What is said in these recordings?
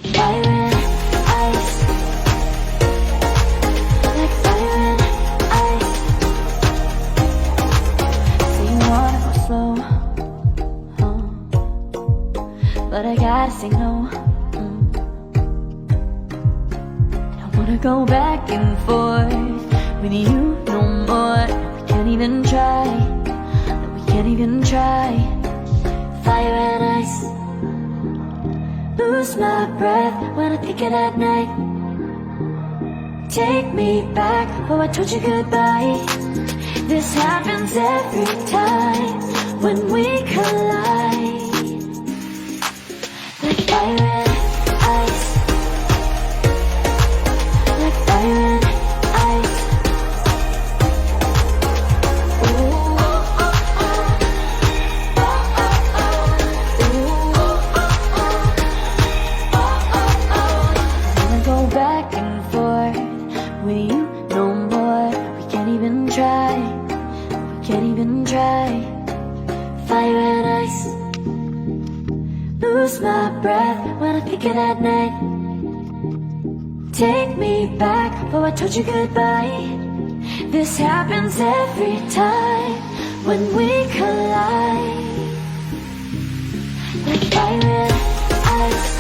Fire and ice, like fire and ice. So you wanna go slow, but I gotta say no. I don't wanna go back and forth with you no more. We can't even try, we can't even try. Fire and ice, lose my breath when I think it at night. Take me back, oh I told you goodbye. This happens every time when we collide. Like fire and ice, like fire and ice. Ooh, oh, oh, oh. Back and forth with you no more. We can't even try, we can't even try. Fire and ice, lose my breath when I think it at night. Take me back, oh I told you goodbye. This happens every time when we collide. Like fire and ice.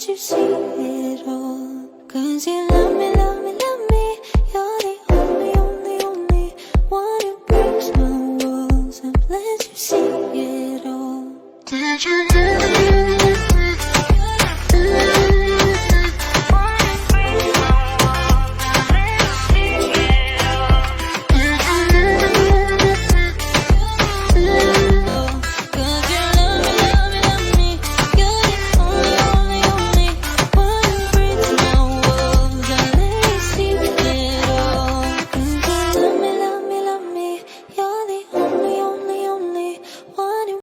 You see it all, 'cause you love me.